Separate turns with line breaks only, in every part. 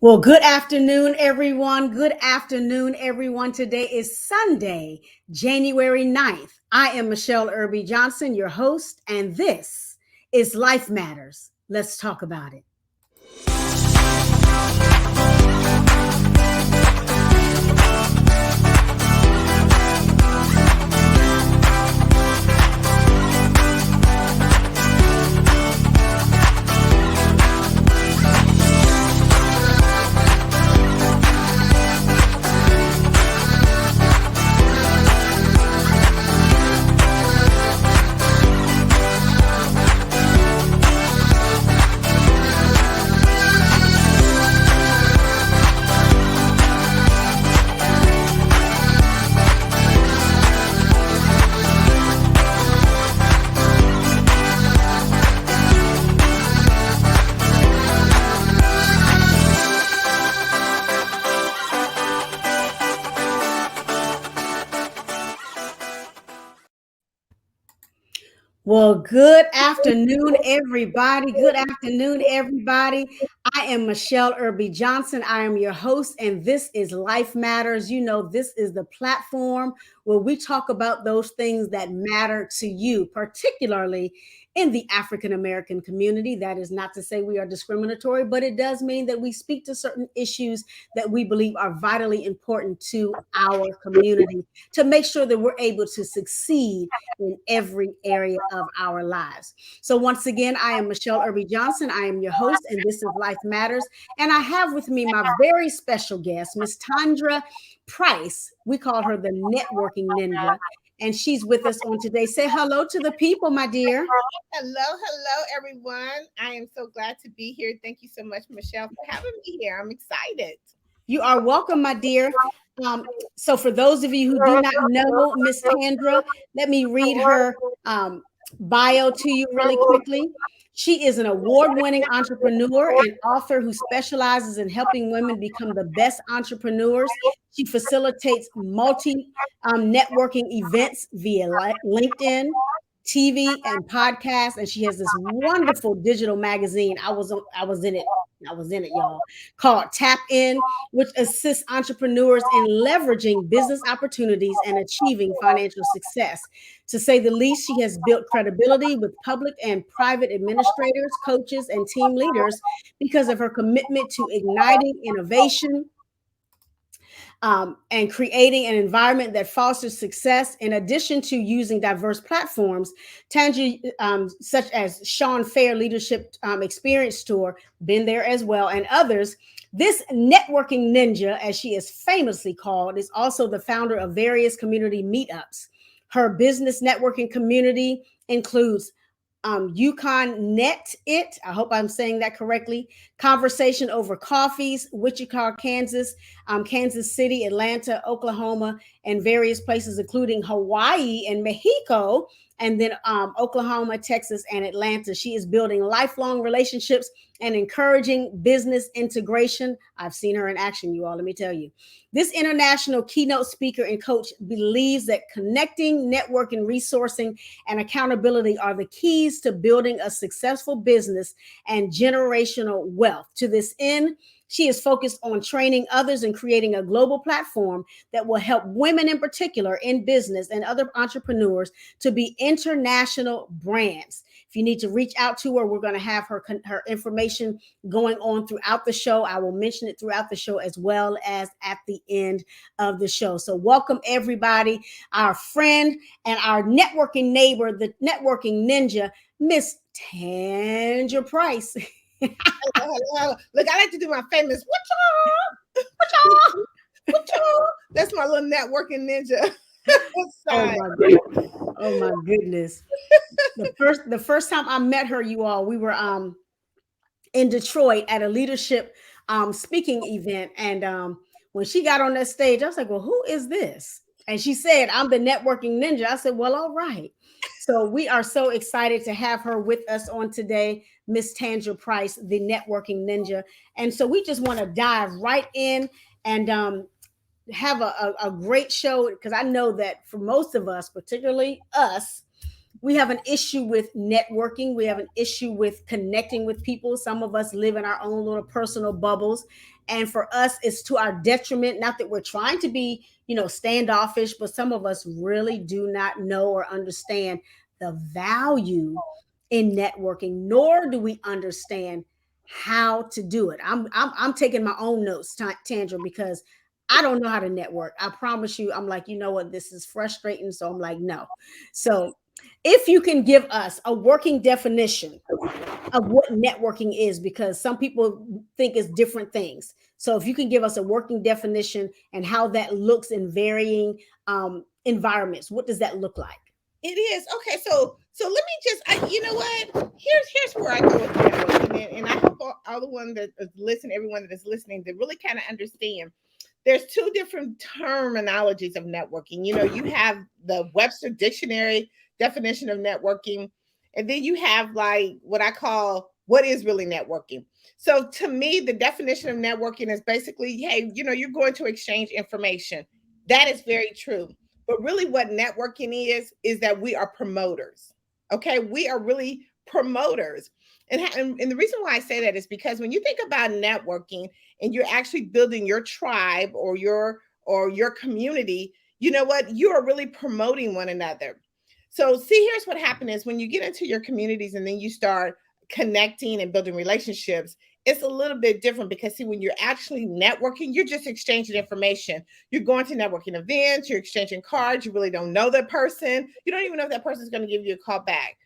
Well, good afternoon, everyone. Good afternoon, everyone. Today is Sunday, January 9th. I am Michele Irby Johnson, your host, and this is Life Matters. Let's talk about it. Well, good afternoon, everybody. Good afternoon, everybody. I am Michele Irby Johnson. I am your host, and this is Life Matters. You know, this is the platform where we talk about those things that matter to you, particularly in the African American community. That is not to say we are discriminatory, but it does mean that we speak to certain issues that we believe are vitally important to our community to make sure that we're able to succeed in every area of our lives. So once again, I am Michele Irby Johnson. I am your host, and this is Life Matters. And I have with me my very special guest, Miss Tandra Price. We call her the networking ninja, and she's with us on today. Say hello to the people, my dear.
Hello, everyone. I am so glad to be here. Thank you so much, Michele, for having me here. I'm excited.
You are welcome, my dear. So for those of you who do not know Miss Tandra, let me read her bio to you really quickly. She is an award-winning entrepreneur and author who specializes in helping women become the best entrepreneurs. She facilitates networking events via LinkedIn, TV, and podcasts, and she has this wonderful digital magazine. I was in it. I was in it, y'all, called Tap In, which assists entrepreneurs in leveraging business opportunities and achieving financial success. To say the least, she has built credibility with public and private administrators, coaches, and team leaders because of her commitment to igniting innovation, and creating an environment that fosters success. In addition to using diverse platforms, Tangi, such as Sean Fair Leadership Experience Tour, been there as well, and others. This networking ninja, as she is famously called, is also the founder of various community meetups. Her business networking community includes Yukon Net It. I hope I'm saying that correctly. Conversation Over Coffees, Wichita, Kansas, Kansas City, Atlanta, Oklahoma, and various places, including Hawaii and Mexico, and then Oklahoma, Texas, and Atlanta. She is building lifelong relationships and encouraging business integration. I've seen her in action, you all, let me tell you. This international keynote speaker and coach believes that connecting, networking, resourcing, and accountability are the keys to building a successful business and generational wealth. To this end, she is focused on training others and creating a global platform that will help women in particular in business and other entrepreneurs to be international brands. If you need to reach out to her, we're going to have her information going on throughout the show. I will mention it throughout the show as well as at the end of the show. So welcome everybody, our friend and our networking neighbor, the networking ninja, Miss Tandra Price.
Hello. Look, I like to do my famous what y'all? What y'all? That's my little networking ninja.
Oh my goodness. The first time I met her, you all, we were in Detroit at a leadership speaking event. And when she got on that stage, I was like, well, who is this? And she said, I'm the networking ninja. I said, well, all right. So we are so excited to have her with us on today, Miss Tandra Price, the networking ninja. And so we just want to dive right in and have a great show, because I know that for most of us, particularly us, we have an issue with networking. We have an issue with connecting with people. Some of us live in our own little personal bubbles. And for us, it's to our detriment. Not that we're trying to be, standoffish, but some of us really do not know or understand the value in networking, nor do we understand how to do it. I'm taking my own notes, Tandra, because I don't know how to network. I promise you, I'm like, you know what, this is frustrating. So I'm like, no. So if you can give us a working definition of what networking is, because some people think it's different things. So if you can give us a working definition and how that looks in varying environments, what does that look like?
It is okay. So let me just, you know what? Here's where I go with networking, and I hope all the one that is listening, everyone that is listening, to really kind of understand. There's two different terminologies of networking. You have the Webster Dictionary definition of networking, and then you have like what I call what is really networking. So to me, the definition of networking is basically, hey, you're going to exchange information. That is very true. But really, what networking is that we are promoters. Okay, we are really promoters. And the reason why I say that is because when you think about networking and you're actually building your tribe or your community, you know what? You are really promoting one another. So see, here's what happens is when you get into your communities and then you start connecting and building relationships, it's a little bit different because see, when you're actually networking, you're just exchanging information. You're going to networking events, you're exchanging cards, you really don't know that person. You don't even know if that person's going to give you a call back.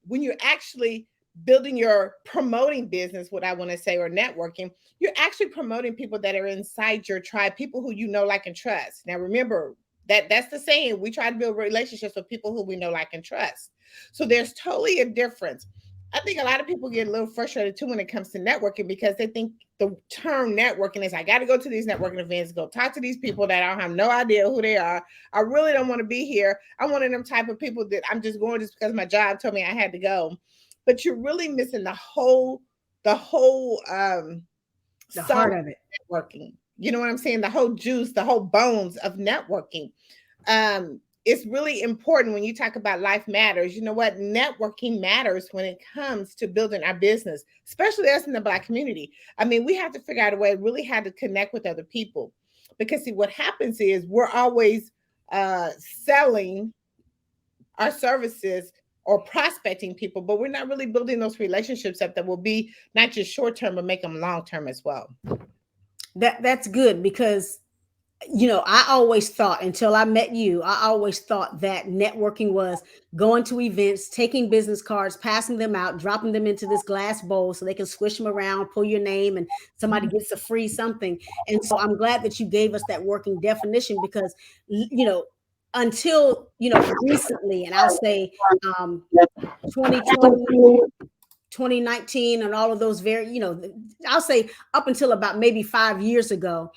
When you're actually building your promoting business, what I want to say, or networking, you're actually promoting people that are inside your tribe, people who you know, like, and trust. Now, remember that's the saying. We try to build relationships with people who we know, like, and trust. So there's totally a difference. I think a lot of people get a little frustrated too when it comes to networking because they think the term networking is I got to go to these networking events, go talk to these people that I have no idea who they are. I really don't want to be here. I'm one of them type of people that I'm just going just because my job told me I had to go. But you're really missing the whole
The
salt
heart of it.
networking. You know what I'm saying? The whole juice, the whole bones of networking. It's really important when you talk about life matters. You know what? Networking matters when it comes to building our business, especially us in the Black community. I mean, we have to figure out a way really how to connect with other people because see, what happens is we're always selling our services or prospecting people, but we're not really building those relationships up that will be not just short term, but make them long term as well.
That's good because I always thought until I met you, I always thought that networking was going to events, taking business cards, passing them out, dropping them into this glass bowl so they can squish them around, pull your name, and somebody gets a free something. And so I'm glad that you gave us that working definition because, until, recently, and I'll say, um, 2020, 2019 and all of those I'll say up until about maybe 5 years ago,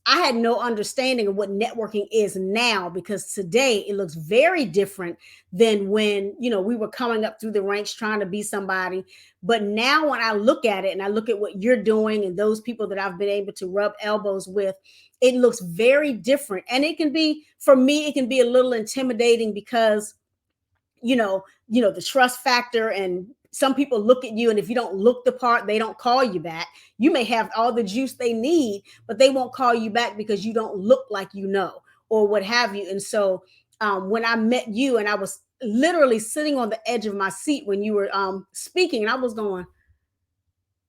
I had no understanding of what networking is now because today it looks very different than when, we were coming up through the ranks trying to be somebody. But now when I look at it and I look at what you're doing and those people that I've been able to rub elbows with, it looks very different. And it can be, for me, it can be a little intimidating because the trust factor, and some people look at you and if you don't look the part, they don't call you back. You may have all the juice they need, but they won't call you back because you don't look like or what have you. And so when I met you and I was literally sitting on the edge of my seat when you were speaking, and I was going,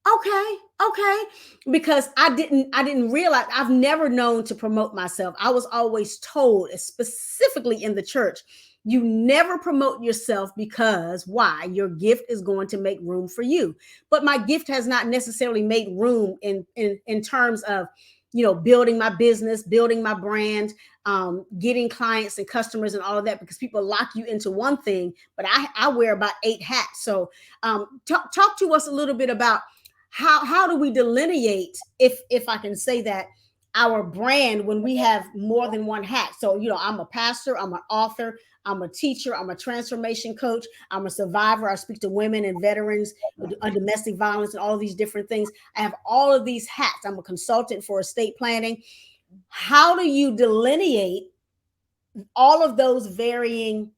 okay, because I didn't realize, I've never known to promote myself. I was always told, specifically in the church, you never promote yourself because why? Your gift is going to make room for you. But my gift has not necessarily made room in terms of building my business, building my brand, getting clients and customers and all of that, because people lock you into one thing, but I wear about 8 hats. So talk to us a little bit about how do we delineate, if I can say that, our brand when we have more than one hat. So I'm a pastor, I'm an author, I'm a teacher, I'm a transformation coach, I'm a survivor, I speak to women and veterans of domestic violence and all of these different things. I have all of these hats. I'm a consultant for estate planning. How do you delineate all of those varying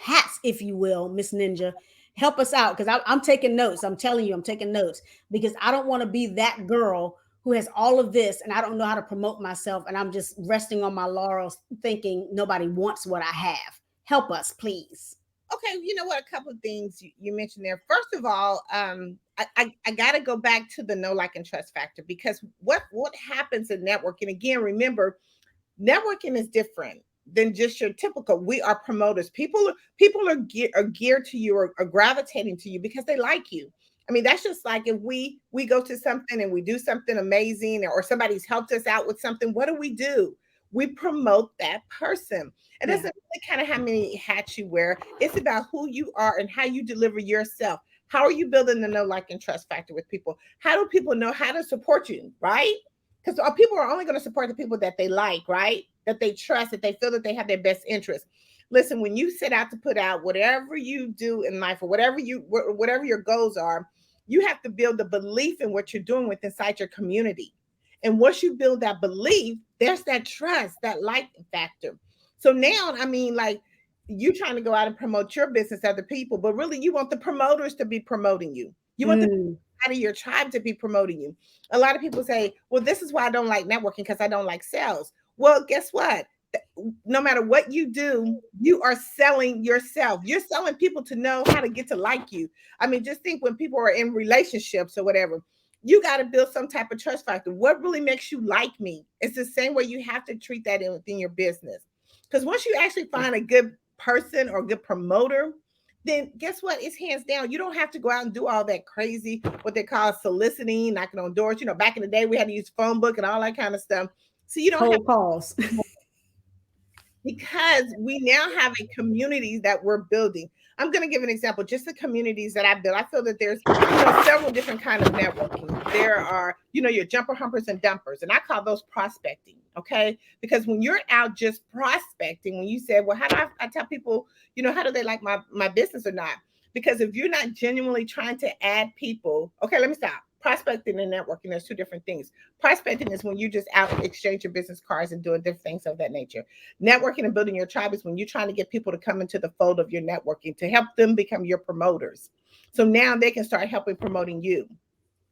hats, if you will, Miss Ninja. Help us out because I'm taking notes. I'm telling you, I'm taking notes because I don't want to be that girl who has all of this and I don't know how to promote myself and I'm just resting on my laurels thinking nobody wants what I have. Help us, please.
Okay, you know what? A couple of things you mentioned there. First of all, I got to go back to the know, like, and trust factor, because what happens in networking? Again, remember, networking is different than just your typical. We are promoters. People are geared to you, or gravitating to you because they like you. I mean, that's just like if we go to something and we do something amazing, or somebody's helped us out with something. What do? We promote that person. It
Yeah.
doesn't really kind of how many hats you wear. It's about who you are and how you deliver yourself. How are you building the know, like, and trust factor with people? How do people know how to support you, right? Because people are only going to support the people that they like, right? That they trust, that they feel that they have their best interest. Listen, when you set out to put out whatever you do in life, or whatever your goals are, you have to build the belief in what you're doing with inside your community. And once you build that belief, there's that trust, that like factor. So now, I mean, like, you trying to go out and promote your business to other people, but really you want the promoters to be promoting you. You want the
Mm,
out of your tribe to be promoting you. A lot of people say, well, this is why I don't like networking, because I don't like sales. Well, guess what? No matter what you do, you are selling yourself. You're selling people to know how to get to like you. I mean, just think when people are in relationships or whatever, you got to build some type of trust factor. What really makes you like me? It's the same way you have to treat that within your business. Because once you actually find a good person or a good promoter, then guess what? It's hands down. You don't have to go out and do all that crazy, what they call soliciting, knocking on doors. You know, back in the day, we had to use phone book and all that kind of stuff. So you don't have,
cold calls.
because we now have a community that we're building. I'm going to give an example, just the communities that I built. I feel that there's, several different kind of networking. There are, your jumper humpers and dumpers, and I call those prospecting. Okay, because when you're out just prospecting, when you say, well, how do I tell people, how do they like my business or not? Because if you're not genuinely trying to add people, okay, let me stop. Prospecting and networking, there's two different things. Prospecting is when you just out exchanging business cards and doing different things of that nature. Networking and building your tribe is when you're trying to get people to come into the fold of your networking to help them become your promoters. So now they can start helping promoting you.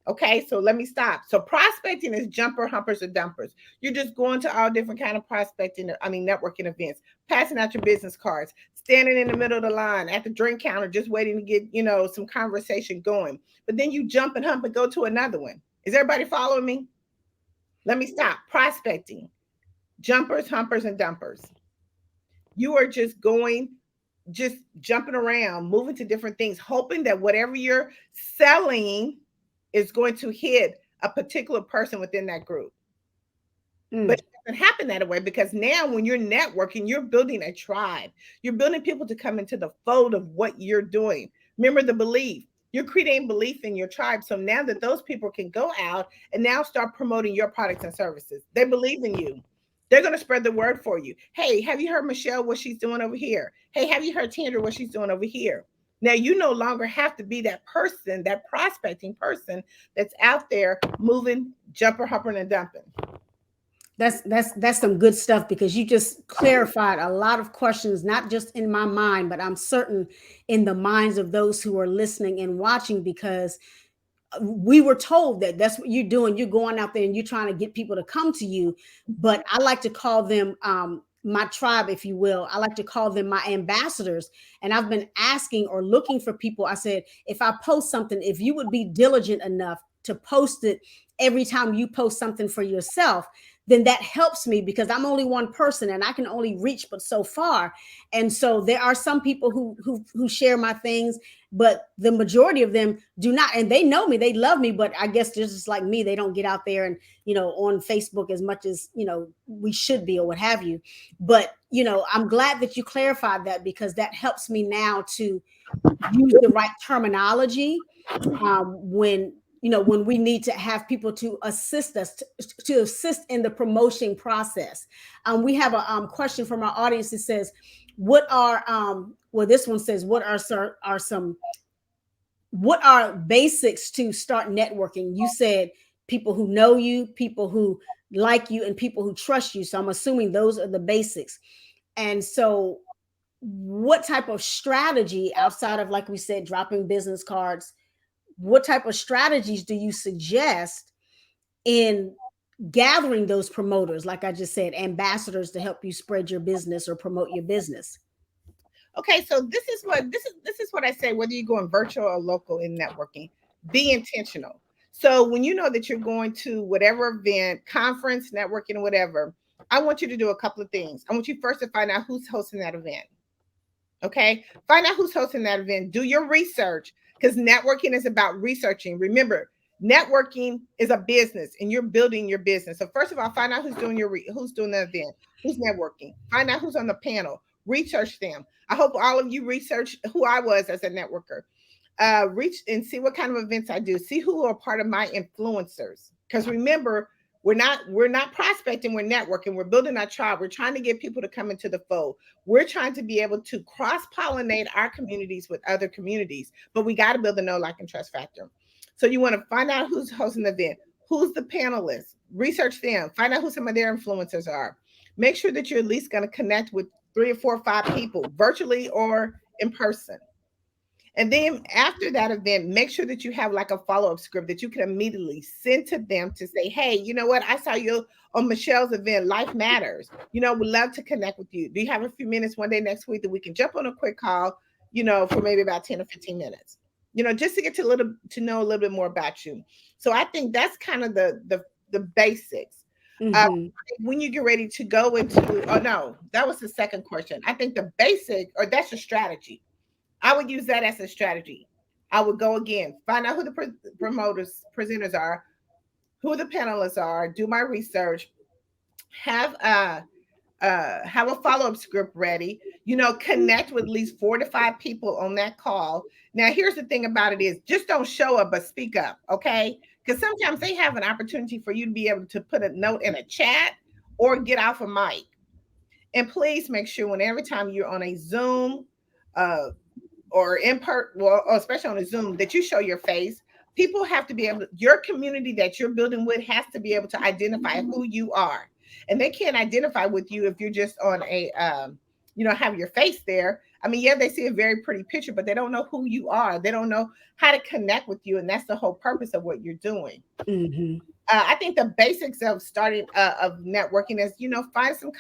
Okay, so let me stop. So prospecting is jumper, humpers, or dumpers. You're just going to all different kind of prospecting, networking events, passing out your business cards, standing in the middle of the line at the drink counter, just waiting to get, some conversation going. But then you jump and hump and go to another one. Is everybody following me? Let me stop. Prospecting, jumpers, humpers, and dumpers. You are just going, just jumping around, moving to different things, hoping that whatever you're selling is going to hit a particular person within that group. But
Mm,
it doesn't happen that way, because now when you're networking, you're building a tribe. You're building people to come into the fold of what you're doing. Remember the belief. You're creating belief in your tribe. So now that those people can go out and now start promoting your products and services, they believe in you. They're going to spread the word for you. Hey, have you heard Michelle, what she's doing over here? Hey, have you heard Tandra, what she's doing over here? Now you no longer have to be that person, that prospecting person that's out there moving, jumper, humping, and dumping.
that's some good stuff because you just clarified a lot of questions, not just in my mind, but I'm certain in the minds of those who are listening and watching because we were told that that's what you're doing. You're going out there and you're trying to get people to come to you. But I like to call them my tribe, if you will. I like to call them my ambassadors. And I've been asking or looking for people. I said, if I post something, if you would be diligent enough to post it every time you post something for yourself, then that helps me because I'm only one person and I can only reach but so far. And so there are some people who share my things, but the majority of them do not, and they know me, they love me, but I guess just like me, they don't get out there and on Facebook as much as we should be or what have you. But I'm glad that you clarified that because that helps me now to use the right terminology when when we need to have people to assist us to assist in the promotion process. We have a question from our audience that says, what are well, this one says, what are basics to start networking? You said people who know you, people who like you, and people who trust you. So I'm assuming those are the basics. And so what type of strategy outside of, like we said, dropping business cards, what type of strategies do you suggest in gathering those promoters, like I just said, ambassadors to help you spread your business or promote your business?
Okay, so this is what I say. Whether you're going virtual or local in networking, be intentional. So when you know that you're going to whatever event, conference, networking, whatever, I want you to do a couple of things. I want you first to find out who's hosting that event. Okay, find out who's hosting that event. Do your research, because networking is about researching. Remember, networking is a business, and you're building your business. So first of all, find out who's doing who's doing the event, who's networking. Find out who's on the panel. Research them. I hope all of you research who I was as a networker. Reach and see what kind of events I do. See who are part of my influencers. Because remember, we're not prospecting, we're networking, we're building our tribe, we're trying to get people to come into the fold. We're trying to be able to cross-pollinate our communities with other communities, but we got to build the know, like, and trust factor. So you want to find out who's hosting the event, who's the panelists, research them, find out who some of their influencers are. Make sure that you're at least going to connect with 3 or 4 or 5 people, virtually or in person. And then after that event, make sure that you have like a follow up script that you can immediately send to them to say, hey, you know what? I saw you on Michelle's event, Life Matters. We'd love to connect with you. Do you have a few minutes one day next week that we can jump on a quick call, for maybe about 10 or 15 minutes, just to get to know a little bit more about you. So I think that's kind of the basics. Uh,
Mm-hmm.
when you get ready to go into, oh no, that was the second question. I think the basic, or that's your strategy. I would use that as a strategy. I would go again, find out who the promoters, presenters are, who the panelists are, do my research, have have a follow up script ready. Connect with at least 4 to 5 people on that call. Now, here's the thing about it is just don't show up, but speak up, okay? Because sometimes they have an opportunity for you to be able to put a note in a chat or get off a mic. And please make sure when every time you're on a Zoom, uh, or in part, well, or especially on a Zoom, that you show your face. People have to be able to, your community that you're building with has to be able to identify who you are. And they can't identify with you if you're just on have your face there. I mean, yeah, they see a very pretty picture, but they don't know who you are. They don't know how to connect with you. And that's the whole purpose of what you're doing.
Mm-hmm.
I think the basics of starting of networking is, find some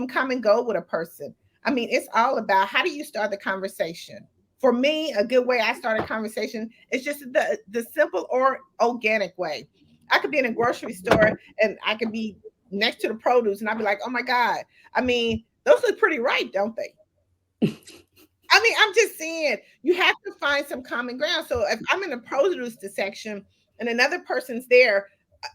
common goal with a person. I mean, it's all about how do you start the conversation. For me, a good way I start a conversation is just the simple or organic way. I could be in a grocery store and I could be next to the produce and I'd be like, oh my God. I mean, those look pretty ripe, don't they? I mean, I'm just saying you have to find some common ground. So if I'm in the produce section and another person's there,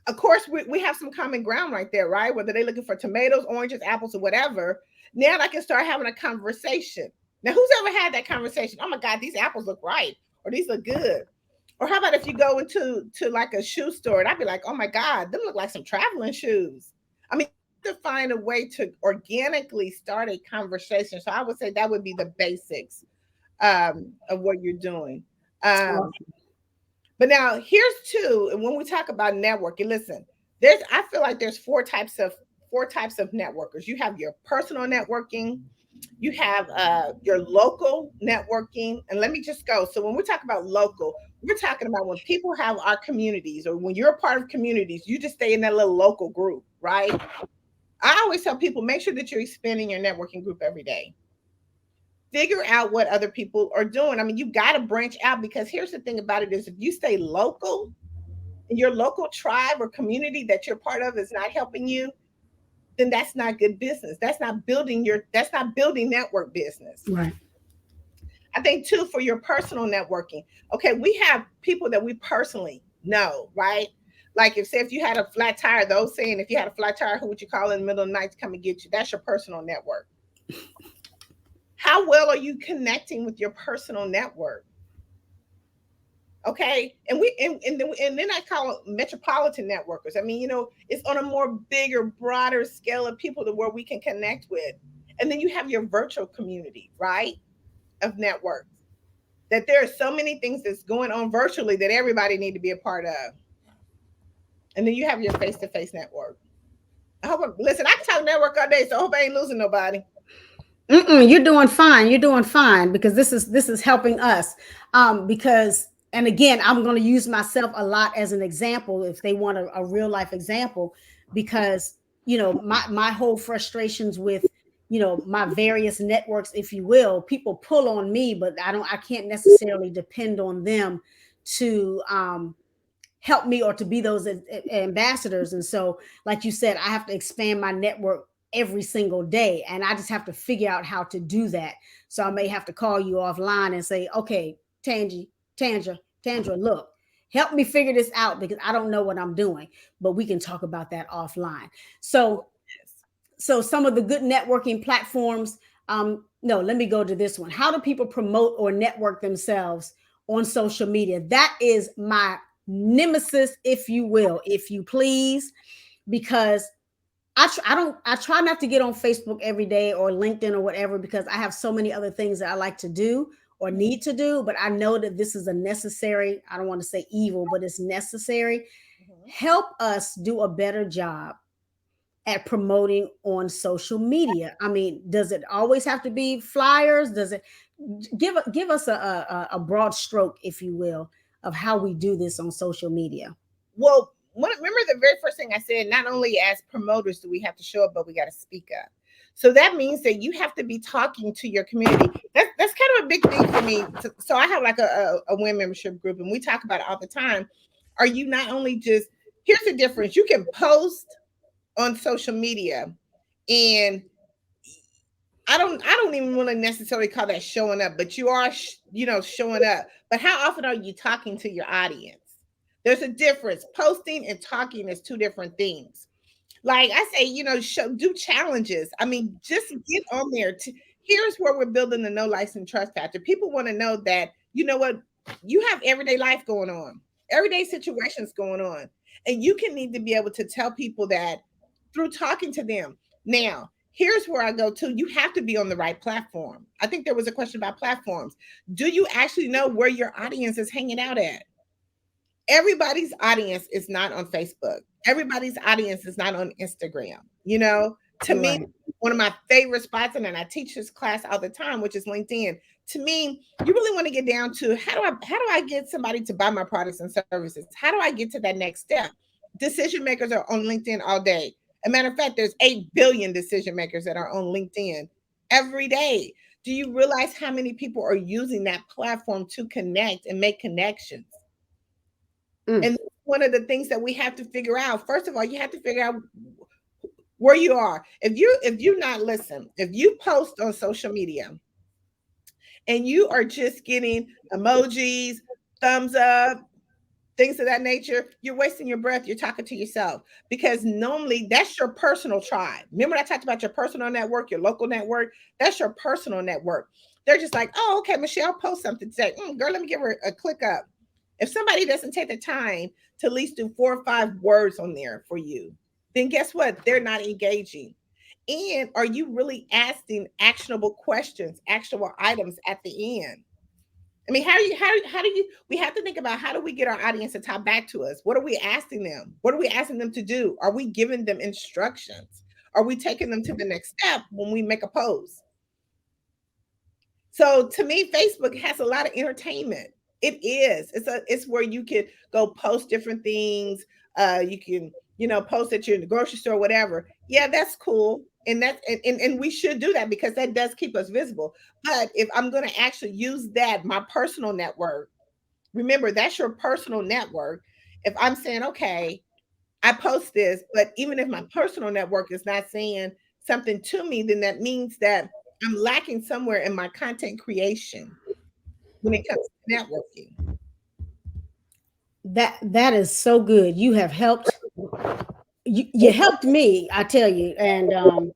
of course we have some common ground right there, right? Whether they're looking for tomatoes, oranges, apples, or whatever. Now I can start having a conversation. Now, who's ever had that conversation? Oh my God, these apples look right, or these look good. Or how about if you go into like a shoe store and I'd be like, oh my God, them look like some traveling shoes. I mean, to find a way to organically start a conversation. So I would say that would be the basics of what you're doing. Um,
Awesome.
but now here's two, and when we talk about networking, listen, I feel like there's four types of networkers. You have your personal networking, you have your local networking, and let me just go. So when we talk about local, we're talking about when people have our communities, or when you're a part of communities, you just stay in that little local group, right? I always tell people make sure that you're expanding your networking group every day. Figure out what other people are doing. I mean, you got to branch out, because here's the thing about it is if you stay local and your local tribe or community that you're part of is not helping you, then that's not good business. That's not building network business.
Right.
I think too, for your personal networking. Okay, we have people that we personally know, right? Like if you had a flat tire, those saying if you had a flat tire, who would you call in the middle of the night to come and get you? That's your personal network. How well are you connecting with your personal network? Okay, and then I call it metropolitan networkers. I mean, it's on a more bigger, broader scale of people to where we can connect with. And then you have your virtual community, right, of networks. That there are so many things that's going on virtually that everybody need to be a part of. And then you have your face-to-face network. Listen, I can talk network all day, so I hope I ain't losing nobody.
You're doing fine. You're doing fine because this is helping us. Because and again, I'm going to use myself a lot as an example if they want a real life example, because my whole frustrations with my various networks, if you will, people pull on me, but I can't necessarily depend on them to help me or to be those ambassadors. And so, like you said, I have to expand my network every single day, and I just have to figure out how to do that. So I may have to call you offline and say, okay, Tangie, Tandra, look, help me figure this out because I don't know what I'm doing, but we can talk about that offline. So
Yes.
some of the good networking platforms, no, let me go to this one. How do people promote or network themselves on social media? That is my nemesis, if you will, if you please, because I try not to get on Facebook every day or LinkedIn or whatever, because I have so many other things that I like to do or need to do. But I know that this is a necessary, I don't want to say evil, but it's necessary.
Mhm.
Help us do a better job at promoting on social media. I mean, does it always have to be flyers? Does it give us a broad stroke, if you will, of how we do this on social media?
Well, remember the very first thing I said, not only as promoters do we have to show up, but we got to speak up. So that means that you have to be talking to your community. That's kind of a big thing for me. So I have like a women membership group, and we talk about it all the time. Are you not only just, here's the difference, you can post on social media, and I don't even want to necessarily call that showing up, but you are showing up. But how often are you talking to your audience? There's a difference. Posting and talking is two different things. Like I say, do challenges. I mean, just get on there. Here's where we're building the no license trust factor. People want to know that, you know what, you have everyday life going on, everyday situations going on. And you can need to be able to tell people that through talking to them. Now, here's where I go to. You have to be on the right platform. I think there was a question about platforms. Do you actually know where your audience is hanging out at? Everybody's audience is not on Facebook. Everybody's audience is not on Instagram. To
You're
me,
right.
one of my favorite spots, and I teach this class all the time, which is LinkedIn. To me, you really want to get down to how do I get somebody to buy my products and services? How do I get to that next step? Decision makers are on LinkedIn all day. As a matter of fact, there's 8 billion decision makers that are on LinkedIn every day. Do you realize how many people are using that platform to connect and make connections?
Mm,
And one of the things that we have to figure out, first of all, you have to figure out where you are. If you not listen, if you post on social media and you are just getting emojis, thumbs up, things of that nature, you're wasting your breath. You're talking to yourself, because normally that's your personal tribe. Remember, I talked about your personal network, your local network. That's your personal network. They're just like, oh, okay, Michelle post something today. Girl, let me give her a click up. If somebody doesn't take the time to at least do 4 or 5 words on there for you, then guess what? They're not engaging. And are you really asking actionable questions, actionable items at the end? I mean, how do you we have to think about, how do we get our audience to talk back to us? What are we asking them? What are we asking them to do? Are we giving them instructions? Are we taking them to the next step when we make a post? So to me, Facebook has a lot of entertainment. It is. It's where you can go post different things. You can, post that you're in the grocery store, whatever. Yeah, that's cool. And we should do that because that does keep us visible. But if I'm gonna actually use that, my personal network, remember that's your personal network. If I'm saying, okay, I post this, but even if my personal network is not saying something to me, then that means that I'm lacking somewhere in my content creation when it comes to networking.
that is so good. You have helped. You helped me, I tell you, and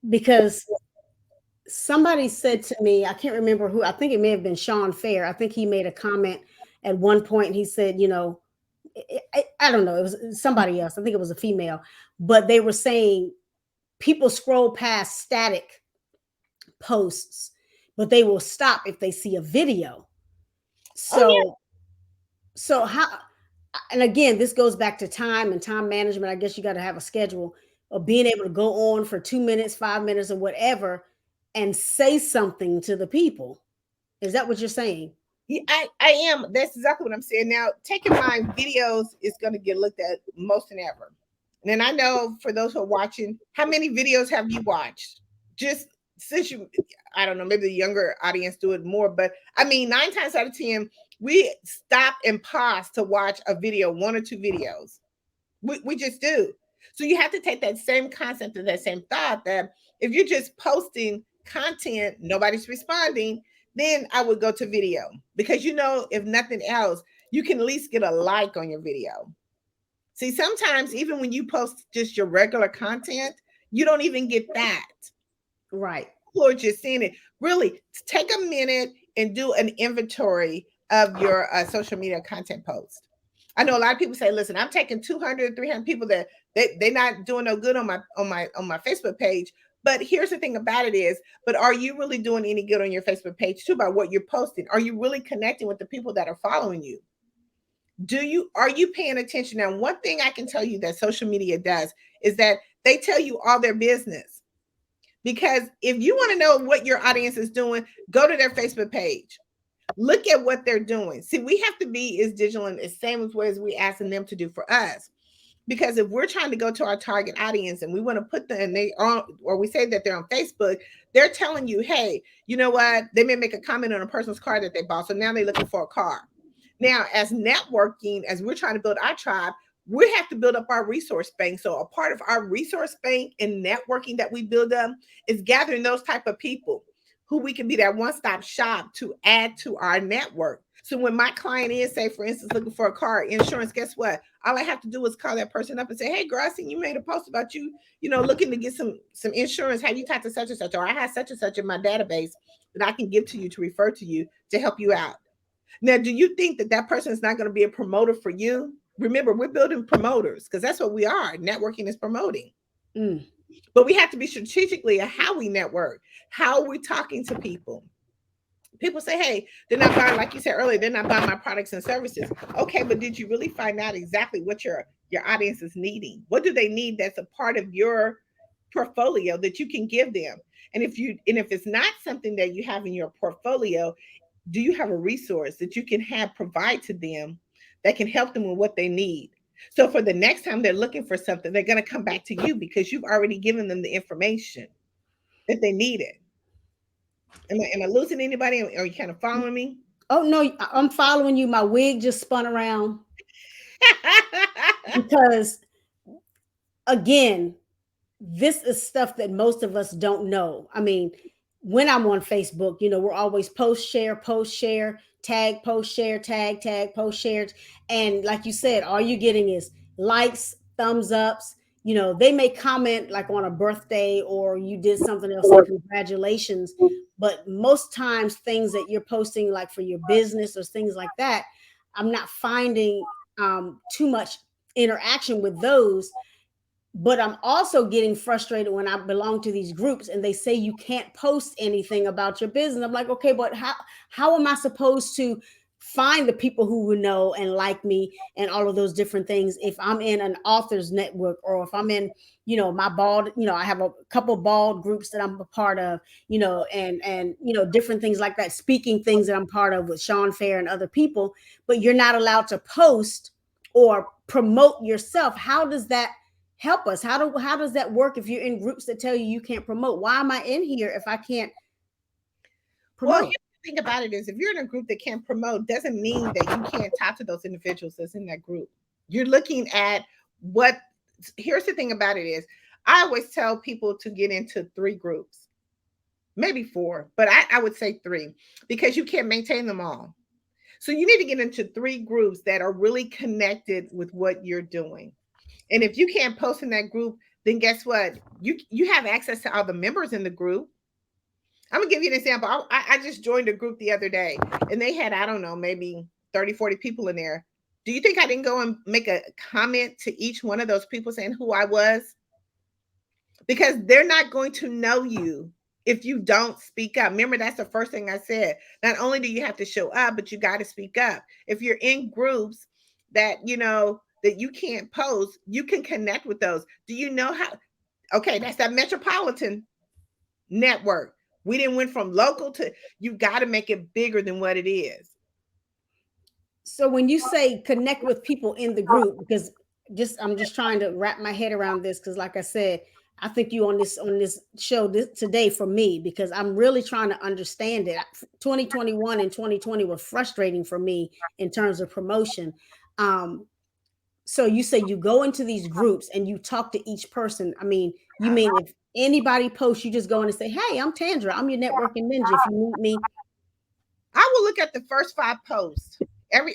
because somebody said to me, I can't remember who. I think it may have been Sean Fair. I think he made a comment at one point. He said, I don't know. It was somebody else. I think it was a female, but they were saying people scroll past static posts, but they will stop if they see a video.
Oh yeah.
So how, and again, this goes back to time and time management. I guess you got to have a schedule of being able to go on for 2 minutes, 5 minutes, or whatever, and say something to the people. Is that what you're saying?
Yeah, I am. That's exactly what I'm saying. Now, take in mind, videos is going to get looked at most than ever. And then I know for those who are watching, how many videos have you watched? Just since you, I don't know, maybe the younger audience do it more, but I mean, 9 times out of 10, we stop and pause to watch a video, 1 or 2 videos. We just do. So you have to take that same concept and that same thought that if you're just posting content, nobody's responding, then I would go to video because if nothing else, you can at least get a like on your video. See, sometimes even when you post just your regular content, you don't even get that.
Right.
People are just seeing it. Really, take a minute and do an inventory of your social media content post. I know a lot of people say, "Listen, I'm taking 200, 300 people that they're not doing no good on my Facebook page." But here's the thing about it is, but are you really doing any good on your Facebook page too by what you're posting? Are you really connecting with the people that are following you? Are you paying attention? Now, one thing I can tell you that social media does is that they tell you all their business. Because if you want to know what your audience is doing, go to their Facebook page. Look at what they're doing. See, we have to be as digital and the same as way as we asking them to do for us. Because if we're trying to go to our target audience and we want to put them and they are, or we say that they're on Facebook, they're telling you, hey, you know what? They may make a comment on a person's car that they bought. So now they're looking for a car. Now, as networking, as we're trying to build our tribe, we have to build up our resource bank. So a part of our resource bank and networking that we build up is gathering those type of people who we can be that one-stop shop to add to our network. So when my client is, say, for instance, looking for a car insurance, guess what? All I have to do is call that person up and say, hey, girl, I seen you made a post about looking to get some insurance. Have you talked to such and such? Or I have such and such in my database that I can give to you to refer to you to help you out. Now, do you think that that person is not going to be a promoter for you? Remember, we're building promoters because that's what we are. Networking is promoting.
Mm.
But we have to be strategically at how we network, how we're talking to people. People say, hey, they're not buying, like you said earlier, they're not buying my products and services. Okay, but did you really find out exactly what your audience is needing? What do they need that's a part of your portfolio that you can give them? And if it's not something that you have in your portfolio, do you have a resource that you can have provide to them that can help them with what they need? So for the next time they're looking for something, they're going to come back to you because you've already given them the information that they needed. Am I losing anybody? Are you kind of following me?
Oh no, I'm following you. My wig just spun around because again, this is stuff that most of us don't know. I mean, when I'm on Facebook, we're always post, share, tag, post, share, tag, post, share. And like you said, all you're getting is likes, thumbs ups. They may comment like on a birthday or you did something else and congratulations. But most times, things that you're posting, like for your business or things like that, I'm not finding too much interaction with those, but I'm also getting frustrated when I belong to these groups and they say you can't post anything about your business. I'm like, okay, but how am I supposed to find the people who would know and like me and all of those different things if I'm in an author's network or if I'm in, my bald, I have a couple bald groups that I'm a part of, and different things like that, speaking things that I'm part of with Sean Fair and other people, but you're not allowed to post or promote yourself. How does that help us? How does that work if you're in groups that tell you can't promote? Why am I in here if I can't
Well,
promote?
here's the thing about it is if you're in a group that can't promote, doesn't mean that you can't talk to those individuals that's in that group. You're looking at what here's the thing about it is I always tell people to get into 3 groups, maybe 4, but I would say 3 because you can't maintain them all. So you need to get into 3 groups that are really connected with what you're doing. And if you can't post in that group, then guess what? You have access to all the members in the group. I'm gonna give you an example. I just joined a group the other day and they had, I don't know, maybe 30, 40 people in there. Do you think I didn't go and make a comment to each one of those people saying who I was? Because they're not going to know you if you don't speak up. Remember, that's the first thing I said. Not only do you have to show up, but you got to speak up. If you're in groups that you can't post, you can connect with those. Do you know how? Okay, that's that metropolitan network. We didn't went from local to, you got to make it bigger than what it is.
So when you say connect with people in the group, because just I'm just trying to wrap my head around this, because like I said, I think you on this show today for me, because I'm really trying to understand it. 2021 and 2020 were frustrating for me in terms of promotion. Um, so you say you go into these groups and you talk to each person. I mean, you mean if anybody posts, you just go in and say, "Hey, I'm Tandra. I'm your networking ninja. If you need me."
I will look at the first 5 posts.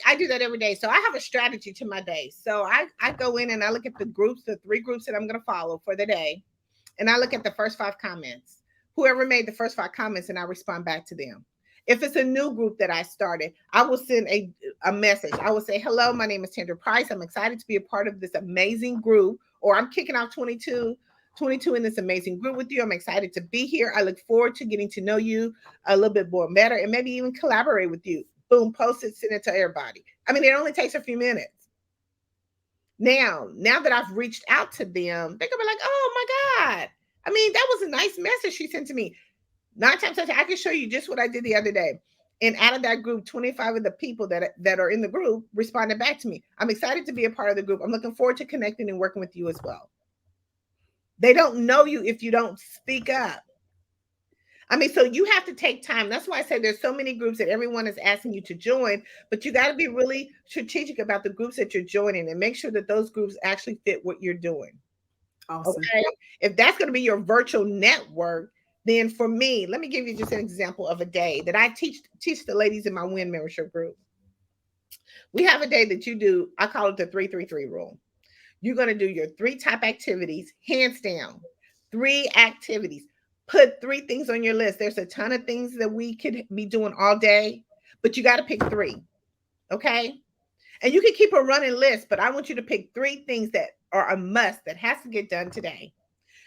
I do that every day. So I have a strategy to my day. So I go in and I look at the groups, the 3 groups that I'm going to follow for the day. And I look at the first 5 comments. Whoever made the first 5 comments, and I respond back to them. If it's a new group that I started, I will send a message. I will say, hello, my name is Tandra Price. I'm excited to be a part of this amazing group, or I'm kicking off 22 in this amazing group with you. I'm excited to be here. I look forward to getting to know you a little bit more better and maybe even collaborate with you. Boom, post it, send it to everybody. I mean, it only takes a few minutes. Now that I've reached out to them, they're gonna be like, oh my God. I mean, that was a nice message she sent to me. 9 times out of 10, I can show you just what I did the other day. And out of that group, 25 of the people that are in the group responded back to me. I'm excited to be a part of the group. I'm looking forward to connecting and working with you as well. They don't know you if you don't speak up. I mean, so you have to take time. That's why I say there's so many groups that everyone is asking you to join, but you got to be really strategic about the groups that you're joining and make sure that those groups actually fit what you're doing.
Awesome.
Okay. If that's going to be your virtual network, then for me, let me give you just an example of a day that I teach the ladies in my Win membership group. We have a day that you do, I call it the 333 rule. You're going to do your 3 top activities, hands down. 3 activities. Put 3 things on your list. There's a ton of things that we could be doing all day, but you got to pick 3. Okay. And you can keep a running list, but I want you to pick 3 things that are a must that has to get done today.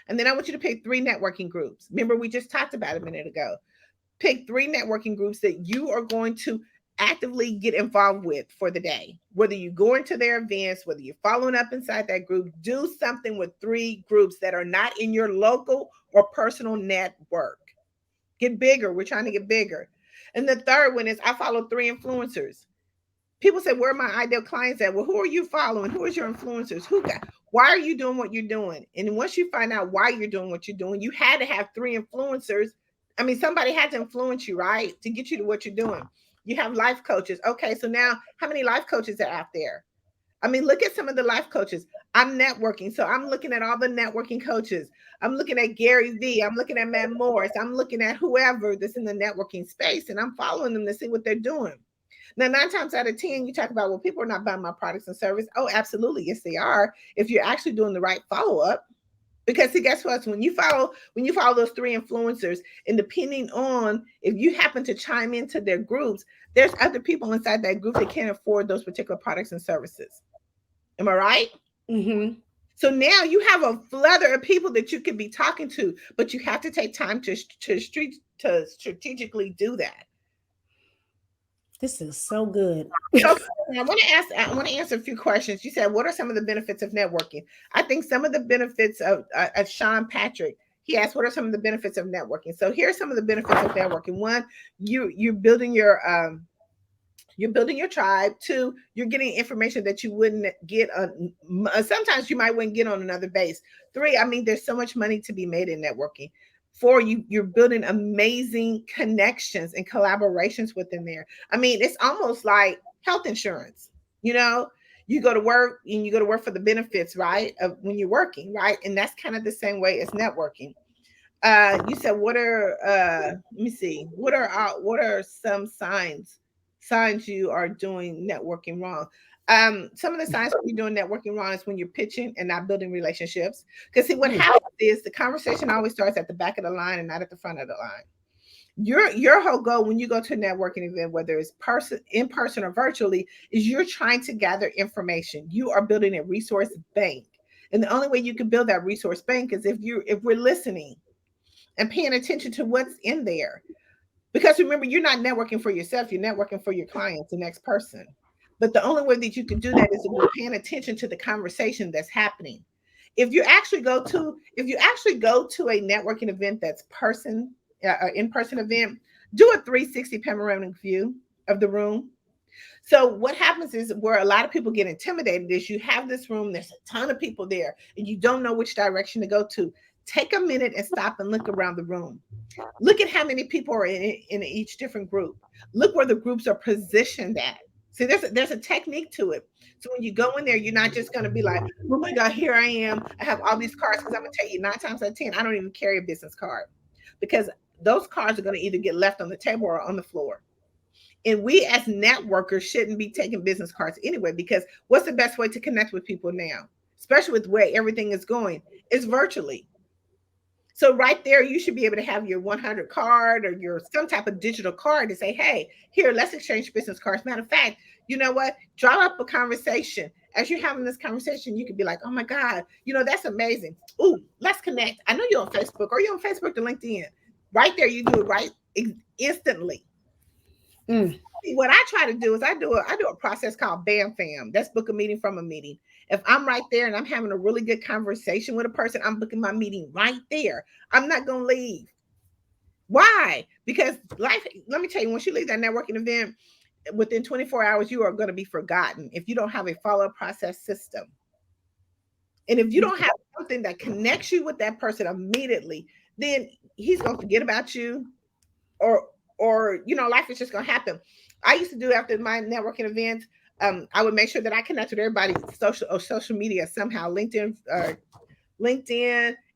And then I want you to pick 3 networking groups. Remember, we just talked about it a minute ago. Pick 3 networking groups that you are going to actively get involved with for the day. Whether you go into their events, whether you're following up inside that group, do something with 3 groups that are not in your local or personal network. Get bigger. We're trying to get bigger. And the third one is I follow 3 influencers. People say, where are my ideal clients at? Well, who are you following? Who is your influencers? Why are you doing what you're doing? And once you find out why you're doing what you're doing, you had to have 3 influencers. I mean, somebody had to influence you, right? To get you to what you're doing. You have life coaches. Okay, so now how many life coaches are out there? I mean, look at some of the life coaches. I'm networking. So I'm looking at all the networking coaches. I'm looking at Gary Vee. I'm looking at Matt Morris. I'm looking at whoever that's in the networking space and I'm following them to see what they're doing. Now, 9 times out of 10, you talk about, well, people are not buying my products and service. Oh, absolutely. Yes, they are. If you're actually doing the right follow-up. Because see, guess what? When you follow those 3 influencers, and depending on if you happen to chime into their groups, there's other people inside that group that can't afford those particular products and services. Am I right?
Mm-hmm.
So now you have a flutter of people that you could be talking to, but you have to take time to strategically do that.
This is so good.
So I want to answer a few questions. You said, what are some of the benefits of networking? I think some of the benefits of Sean Patrick. He asked, what are some of the benefits of networking? So here's some of the benefits of networking. One, you're building your tribe. 2, you're getting information that you wouldn't get on. Sometimes you might wouldn't get on another base. 3, I mean, there's so much money to be made in networking. 4, you're building amazing connections and collaborations within there. I mean, it's almost like health insurance. You know, you go to work and you go to work for the benefits, right? Of when you're working, right? And that's kind of the same way as networking. You said, what are let me see, what are some signs you are doing networking wrong? Some of the signs when you're doing networking wrong is when you're pitching and not building relationships. Because see, what
Mm.
happens is the conversation always starts at the back of the line and not at the front of the line. Your whole goal when you go to a networking event, whether it's in person or virtually, is you're trying to gather information. You are building a resource bank. And the only way you can build that resource bank is if we're listening and paying attention to what's in there. Because remember, you're not networking for yourself, you're networking for your clients, the next person. But the only way that you can do that is if you're paying attention to the conversation that's happening. If you actually go to a networking event that's person in-person event, do a 360 panoramic view of the room. So what happens is where a lot of people get intimidated is you have this room, there's a ton of people there, and you don't know which direction to go to. Take a minute and stop and look around the room. Look at how many people are in each different group. Look where the groups are positioned at. See, there's a technique to it. So when you go in there, you're not just going to be like, oh my God, here I am. I have all these cards. Because I'm going to tell you, 9 times out of 10, I don't even carry a business card because those cards are going to either get left on the table or on the floor. And we as networkers shouldn't be taking business cards anyway, because what's the best way to connect with people now, especially with where everything is going, is virtually. So right there, you should be able to have your 100 card or your some type of digital card to say, hey, here, let's exchange business cards. Matter of fact, you know what? Draw up a conversation. As you're having this conversation, you could be like, oh my God, that's amazing. Ooh, let's connect. I know you're on Facebook, or you're on Facebook to LinkedIn. Right there, you do it right instantly.
Mm.
What I try to do is I do a process called BAM FAM. That's book a meeting from a meeting. If I'm right there and I'm having a really good conversation with a person, I'm booking my meeting right there. I'm not gonna leave. Why? Because life, let me tell you, once you leave that networking event, within 24 hours, you are going to be forgotten if you don't have a follow-up process system. And if you don't have something that connects you with that person immediately, then he's going to forget about you, or life is just gonna happen. I used to do after my networking events. I would make sure that I connect with everybody social media somehow, LinkedIn,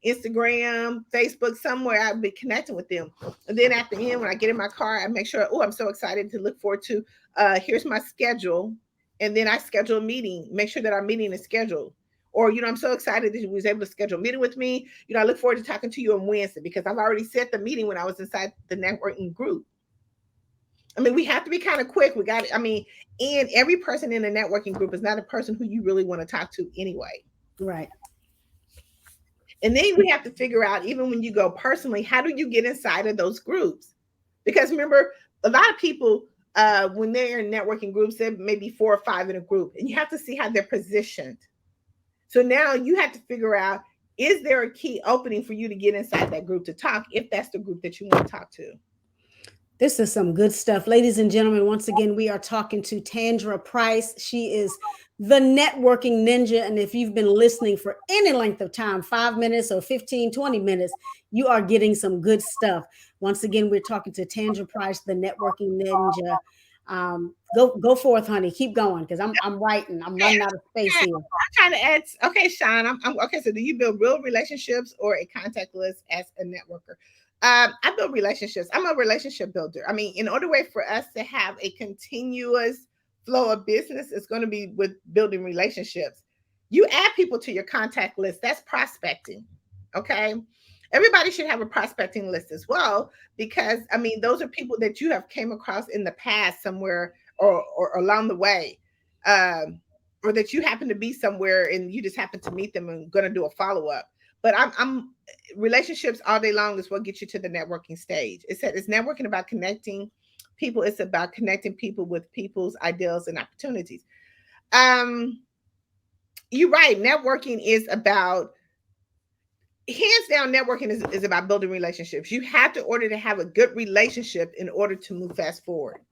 Instagram, Facebook, somewhere I'd be connecting with them. And then at the end, when I get in my car, I make sure, oh, I'm so excited to look forward to, here's my schedule. And then I schedule a meeting, make sure that our meeting is scheduled. Or, I'm so excited that you was able to schedule a meeting with me. I look forward to talking to you on Wednesday because I've already set the meeting when I was inside the networking group. I mean, we have to be kind of quick. And every person in a networking group is not a person who you really want to talk to anyway.
Right.
And then we have to figure out, even when you go personally, how do you get inside of those groups? Because remember, a lot of people, when they're in networking groups, there may be 4 or 5 in a group, and you have to see how they're positioned. So now you have to figure out, is there a key opening for you to get inside that group to talk, if that's the group that you want to talk to?
This is some good stuff. Ladies and gentlemen, once again, we are talking to Tandra Price. She is the networking ninja. And if you've been listening for any length of time, 5 minutes or 15, 20 minutes, you are getting some good stuff. Once again, we're talking to Tandra Price, the networking ninja. Go forth, honey. Keep going, because I'm writing. I'm running out of space here.
I'm trying to add. Okay, Sean. I'm okay. So, do you build real relationships or a contact list as a networker? I build relationships. I'm a relationship builder. I mean, in order way for us to have a continuous flow of business, it's going to be with building relationships. You add people to your contact list. That's prospecting. Okay. Everybody should have a prospecting list as well, because I mean, those are people that you have came across in the past somewhere, or along the way, um, or that you happen to be somewhere and you just happen to meet them and going to do a follow up. But I'm relationships all day long is what gets you to the networking stage. It's networking about connecting people. It's about connecting people with people's ideals and opportunities. Um, you're right. Networking is about, hands down, networking is about building relationships. You have to order to have a good relationship in order to move fast forward.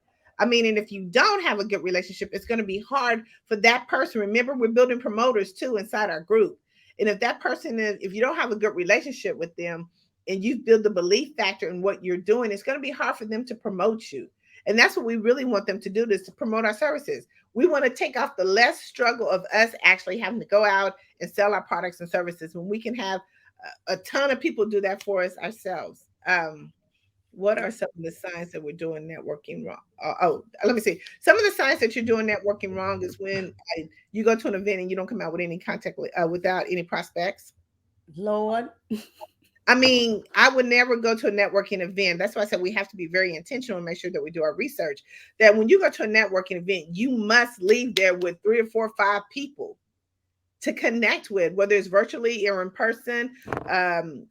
I mean, and if you don't have a good relationship, it's going to be hard for that person. Remember, we're building promoters too inside our group. And if that person is, if you don't have a good relationship with them and you build the belief factor in what you're doing, it's going to be hard for them to promote you. And that's what we really want them to do, is to promote our services. We want to take off the less struggle of us actually having to go out and sell our products and services when we can have a ton of people do that for us ourselves. What are some of the signs that we're doing networking wrong? Let me see. Some of the signs that you're doing networking wrong is when you go to an event and you don't come out with any contact, without any prospects.
Lord.
I mean, I would never go to a networking event. That's why I said we have to be very intentional and make sure that we do our research. That when you go to a networking event, you must leave there with 3 or 4 or 5 people to connect with, whether it's virtually or in person. Um,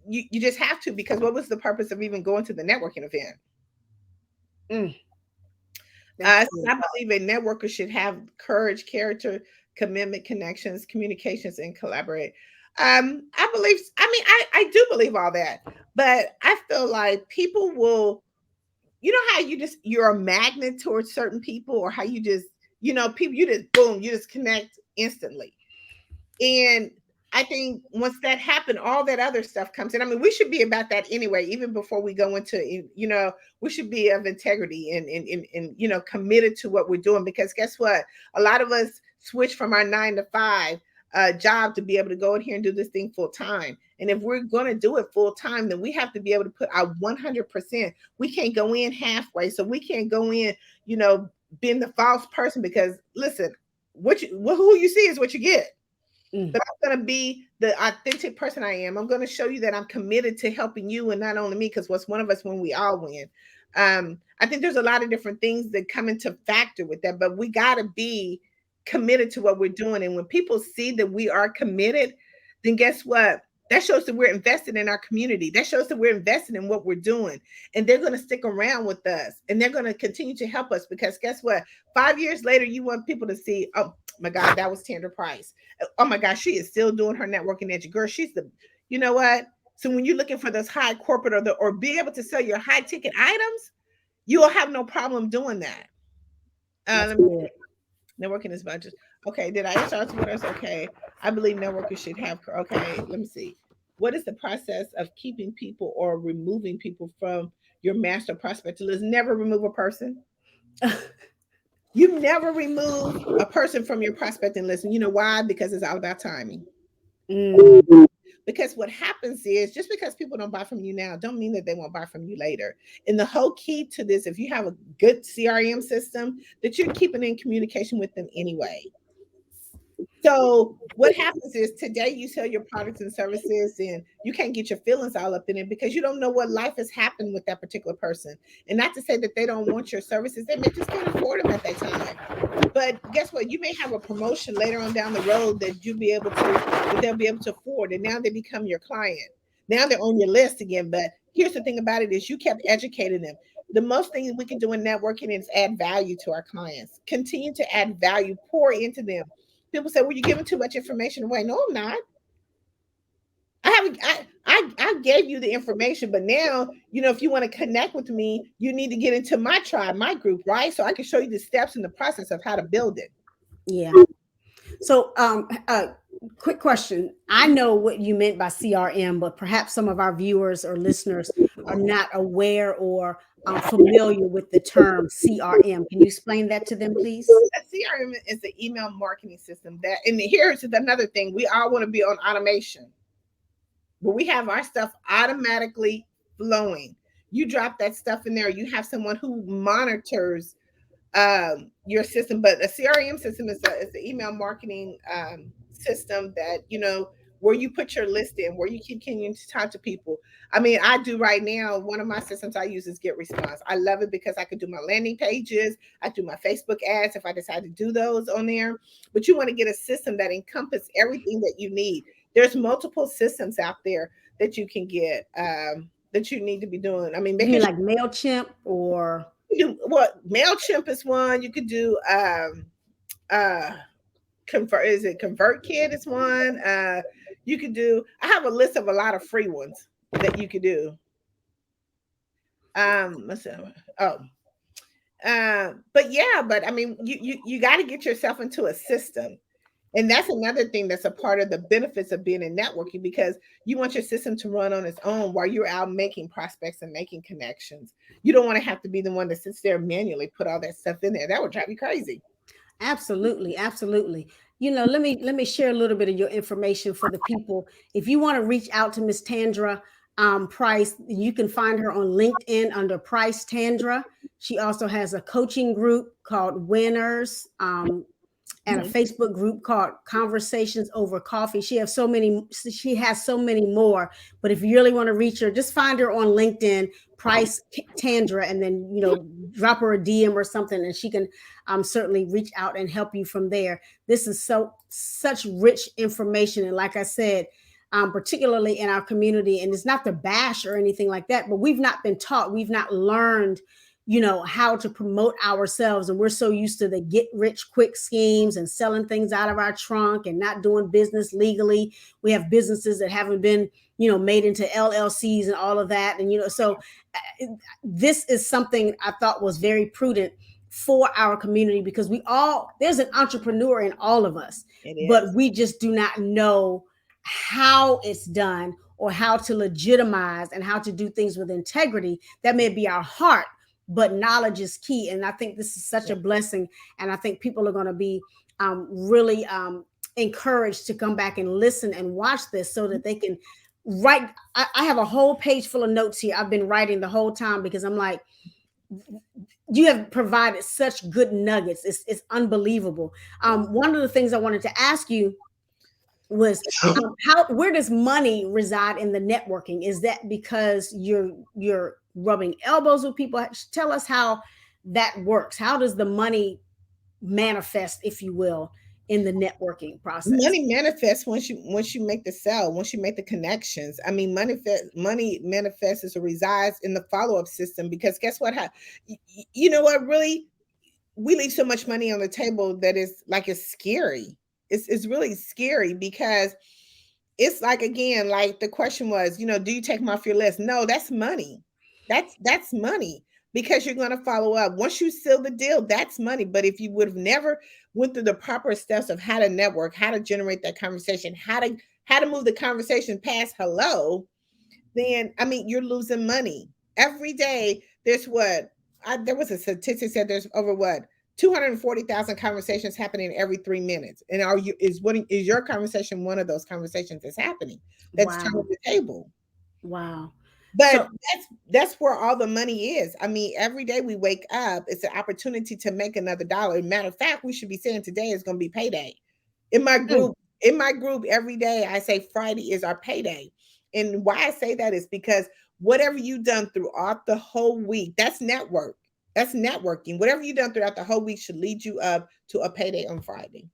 you just have to, because what was the purpose of even going to the networking event?
Mm,
So I believe a networker should have courage, character commitment, connections, communications, and collaborate. I believe, I mean, I do believe all that, but I feel like people will, you know how you just, you're a magnet towards certain people, or how you just, people, you just boom, you just connect instantly. And I think once that happened, all that other stuff comes in. I mean, we should be about that anyway, even before we go into, we should be of integrity and committed to what we're doing. Because guess what? A lot of us switch from our 9 to 5 job to be able to go in here and do this thing full time. And if we're going to do it full time, then we have to be able to put our 100%. We can't go in halfway. So we can't go in, being the false person, because listen, who you see is what you get.
Mm.
But I'm going to be the authentic person I am. I'm going to show you that I'm committed to helping you, and not only me, because what's one of us when we all win. I think there's a lot of different things that come into factor with that, but we got to be committed to what we're doing. And when people see that we are committed, then guess what? That shows that we're invested in our community. That shows that we're invested in what we're doing. And they're going to stick around with us, and they're going to continue to help us, because guess what? 5 years later, you want people to see, oh my God, that was Tandra Price. Oh my gosh, she is still doing her networking edge. Girl, she's the, you know what? So when you're looking for those high corporate, or be able to sell your high ticket items, you will have no problem doing that.
That's
Let me
good.
see. Networking is budget. Okay, did I answer what else? Okay. I believe networkers should have, okay, let me see. What is the process of keeping people or removing people from your master prospect list? Never remove a person. You never remove a person from your prospecting list. And you know why? Because it's all about timing.
Mm.
Because what happens is, just because people don't buy from you now, don't mean that they won't buy from you later. And the whole key to this, if you have a good CRM system, that you're keeping in communication with them anyway. So what happens is, today you sell your products and services, and you can't get your feelings all up in it, because you don't know what life has happened with that particular person. And not to say that they don't want your services, they may just can't afford them at that time. But guess what? You may have a promotion later on down the road that they'll be able to afford, and now they become your client. Now they're on your list again. But here's the thing about it is, you kept educating them. The most thing that we can do in networking is add value to our clients. Continue to add value, pour into them. People say, "Well, you're giving too much information away." No, I'm not. I haven't. I gave you the information, but now, if you want to connect with me, you need to get into my tribe, my group, right? So I can show you the steps and the process of how to build it.
Yeah. So, quick question. I know what you meant by CRM, but perhaps some of our viewers or listeners are not aware or familiar with the term CRM. Can you explain that to them, please?
A CRM is the email marketing system that, and here's another thing: we all want to be on automation, but we have our stuff automatically flowing. You drop that stuff in there. You have someone who monitors your system. But a CRM system is the email marketing system that, where you put your list in, where you continue to talk to people. I mean, I do right now. One of my systems I use is Get Response. I love it because I could do my landing pages. I do my Facebook ads if I decide to do those on there. But you want to get a system that encompasses everything that you need. There's multiple systems out there that you can get, that you need to be doing. I mean,
You mean
making
like MailChimp or
what MailChimp is one. You could do uh ConvertKit is one. You could do, I have a list of a lot of free ones that you could do. Let's see. Oh, but yeah, but I mean, you got to get yourself into a system. And that's another thing that's a part of the benefits of being in networking, because you want your system to run on its own while you're out making prospects and making connections. You don't want to have to be the one that sits there and manually put all that stuff in there. That would drive you crazy.
absolutely, absolutely. Let me share a little bit of your information for the people. If you want to reach out to Miss Tandra Price, you can find her on LinkedIn under Price Tandra. She also has a coaching group called Winners. And a
Mhm.
Facebook group called Conversations Over Coffee. She has so many more. But if you really want to reach her, just find her on LinkedIn, Price Tandra, and then drop her a DM or something, and she can certainly reach out and help you from there. This is such rich information, and like I said, particularly in our community, and it's not to bash or anything like that, but we've not been taught, we've not learned how to promote ourselves. And we're so used to the get rich quick schemes and selling things out of our trunk and not doing business legally. We have businesses that haven't been, made into LLCs and all of that. And, so this is something I thought was very prudent for our community, because there's an entrepreneur in all of us,
It
but
is.
we just do not know how it's done or how to legitimize and how to do things with integrity. That may be our heart, but knowledge is key. And I think this is such
Yeah.
a blessing. And I think people are going to be really encouraged to come back and listen and watch this so that they can write. I have a whole page full of notes here. I've been writing the whole time because I'm like, you have provided such good nuggets. It's unbelievable. One of the things I wanted to ask you was, where does money reside in the networking? Is that because you're rubbing elbows with people? Tell us how that works. How does the money manifest, if you will, in the networking process?
Money manifests once you make the sell, once you make the connections. I mean, money manifests as it resides in the follow up system, because guess what? You know what? Really, we leave so much money on the table that it's scary. It's really scary, because it's like, again, like the question was, do you take them off your list? No, that's money. That's money, because you're going to follow up. Once you seal the deal, that's money. But if you would have never went through the proper steps of how to network, how to generate that conversation, how to move the conversation past hello, then I mean, you're losing money every day. There was a statistic said there's over what 240,000 conversations happening every 3 minutes. And what is your conversation one of those conversations that's happening, that's turning
Wow.
the table?
Wow.
But
So
that's where all the money is. I mean, every day we wake up, it's an opportunity to make another dollar. Matter of fact, we should be saying today is going to be payday. In my
mm,
group, in my group, every day I say Friday is our payday. And why I say that is because whatever you've done throughout the whole week, that's network. That's networking. Whatever you've done throughout the whole week should lead you up to a payday on Friday.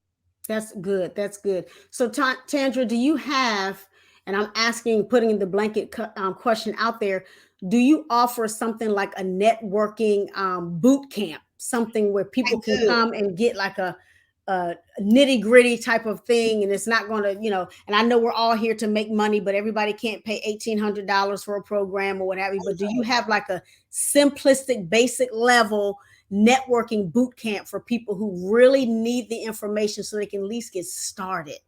that's good. That's good. So, Tandra, do you have, and I'm asking, putting the blanket question out there, do you offer something like a networking boot camp, something where
I
people can
do.
come and get like a nitty gritty type of thing? And it's not going to, and I know we're all here to make money, but everybody can't pay $1,800 for a program or what have you. But do you have like a simplistic, basic level networking boot camp for people who really need the information so they can at least get started?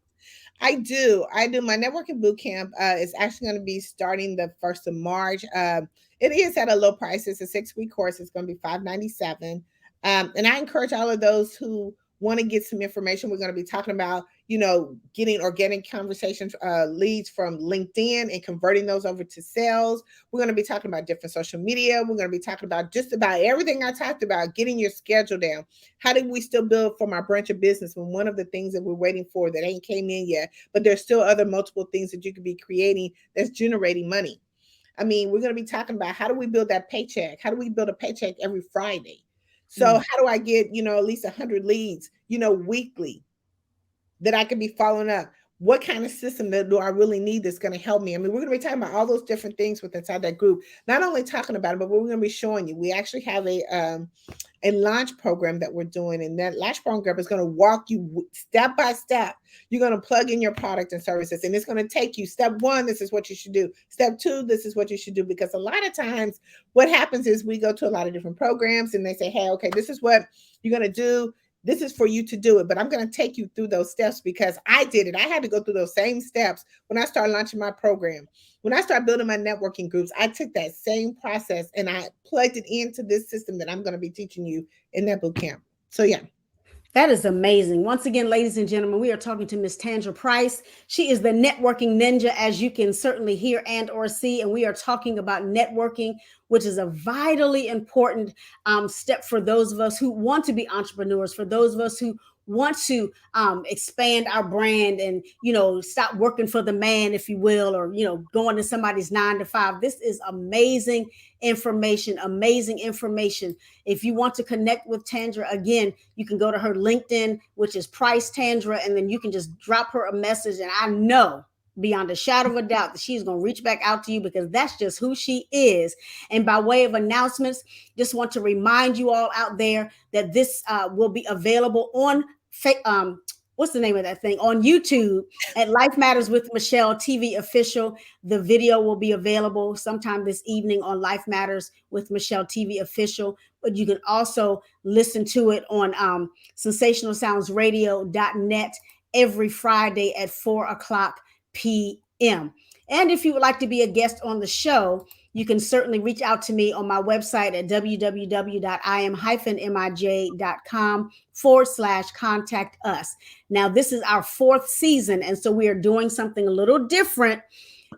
I do. I do. My networking boot camp is actually going to be starting the 1st of March. It is at a low price. It's a 6 week course. It's going to be $597. And I encourage all of those who want to get some information. We're going to be talking about, getting organic conversations, leads from LinkedIn and converting those over to sales. We're going to be talking about different social media. We're going to be talking about just about everything I talked about, getting your schedule down. How do we still build from our branch of business when one of the things that we're waiting for that ain't came in yet, but there's still other multiple things that you could be creating that's generating money. I mean, we're going to be talking about how do we build that paycheck? How do we build a paycheck every Friday? So
Mm.
how do I get, at least 100 leads, weekly, that I can be following up? What kind of system do I really need that's going to help me? I mean, we're going to be talking about all those different things with inside that group. Not only talking about it, but we're going to be showing you. We actually have a launch program that we're doing, and that launch program is going to walk you step by step. You're going to plug in your product and services, and it's going to take you step one, this is what you should do. Step two, this is what you should do. Because a lot of times what happens is we go to a lot of different programs and they say, hey, okay, this is what you're going to do. This is for you to do it, but I'm going to take you through those steps because I did it. I had to go through those same steps when I started launching my program. When I started building my networking groups, I took that same process and I plugged it into this system that I'm going to be teaching you in that boot camp. So yeah.
That is amazing. Once again, ladies and gentlemen, we are talking to Miss Tandra Price. She is the networking ninja, as you can certainly hear and or see. And we are talking about networking, which is a vitally important step for those of us who want to be entrepreneurs, for those of us who want to expand our brand and, stop working for the man, if you will, or, going to somebody's 9 to 5. This is amazing information. If you want to connect with Tandra, again, you can go to her LinkedIn, which is Price Tandra, and then you can just drop her a message. And I know beyond a shadow of a doubt that she's going to reach back out to you, because that's just who she is. And by way of announcements, just want to remind you all out there that this will be available on what's the name of that thing, on YouTube at Life Matters with Michele TV official. The video will be available sometime this evening on Life Matters with Michele TV official, but you can also listen to it on sensationalsoundsradio.net every Friday at 4 o'clock p.m. And if you would like to be a guest on the show, you can certainly reach out to me on my website at www.im-mij.com/contact us. Now, this is our 4th season, and so we are doing something a little different.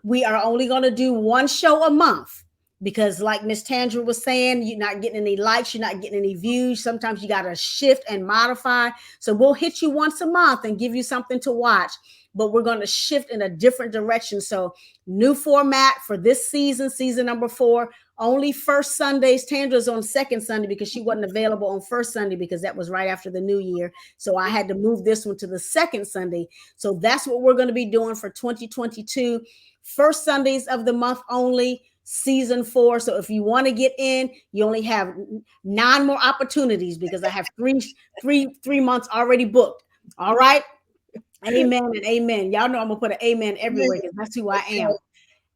We are only going to do one show a month, because like Miss Tandra was saying, you're not getting any likes, you're not getting any views. Sometimes you got to shift and modify. So we'll hit you once a month and give you something to watch, but we're going to shift in a different direction. So new format for this season, season number 4, only first Sundays. Tandra's on second Sunday because she wasn't available on first Sunday because that was right after the new year. So I had to move this one to the second Sunday. So that's what we're going to be doing for 2022. First Sundays of the month only, season 4. So if you want to get in, you only have 9 more opportunities, because I have three months already booked. All right. Amen and amen. Y'all know I'm gonna put an amen everywhere, because that's who I am.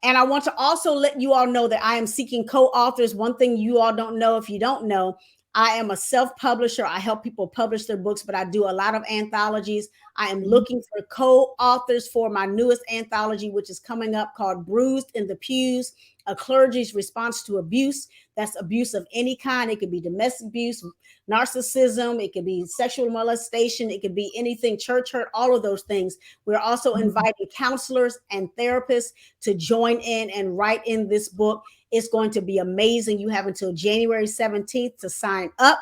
And I want to also let you all know that I am seeking co-authors. One thing you all don't know, if you don't know, I am a self-publisher. I help people publish their books, but I do a lot of anthologies. I am looking for co-authors for my newest anthology, which is coming up, called Bruised in the Pews, A Clergy's Response to Abuse. That's abuse of any kind. It could be domestic abuse, narcissism, it could be sexual molestation, it could be anything, church hurt, all of those things. We're also inviting counselors and therapists to join in and write in this book. It's going to be amazing. You have until January 17th to sign up.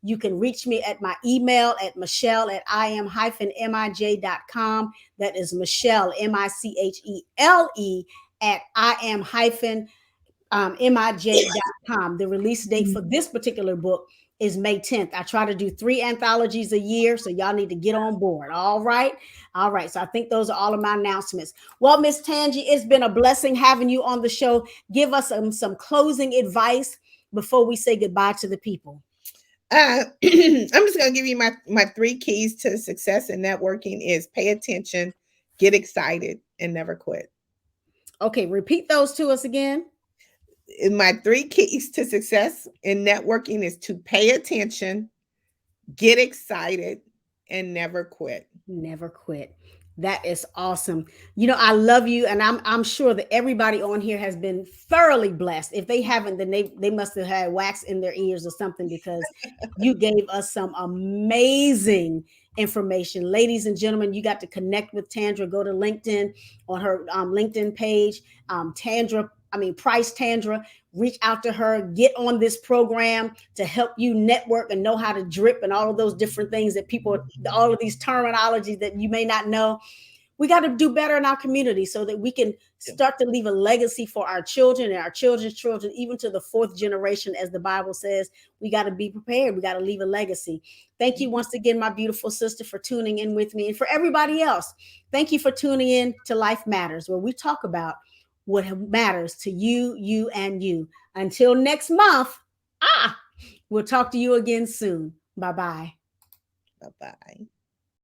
You can reach me at my email at michele@im-mij.com. That is Michele, Michele, at im-mij.com. The release date for this particular book is May 10th. I try to do 3 anthologies a year, so y'all need to get on board. All right. All right. So I think those are all of my announcements. Well, Miss Tangi, it's been a blessing having you on the show. Give us some closing advice before we say goodbye to the people.
I'm just going to give you my 3 keys to success in networking is pay attention, get excited, and never quit.
Okay. Repeat those to us again.
My 3 keys to success in networking is to pay attention, get excited, and never quit.
Never quit. That is awesome. You know, I love you, and I'm sure that everybody on here has been thoroughly blessed. If they haven't, then they must have had wax in their ears or something, because you gave us some amazing information. Ladies and gentlemen, you got to connect with Tandra. Go to LinkedIn, on her LinkedIn page. Price Tandra. Reach out to her. Get on this program to help you network and know how to drip and all of those different things that people, all of these terminology that you may not know. We got to do better in our community so that we can start to leave a legacy for our children and our children's children, even to the 4th generation, as the Bible says. We got to be prepared. We got to leave a legacy. Thank you once again, my beautiful sister, for tuning in with me. And for everybody else, thank you for tuning in to Life Matters, where we talk about what matters to you, and you. Until next month, we'll talk to you again soon. Bye-bye.
Bye-bye.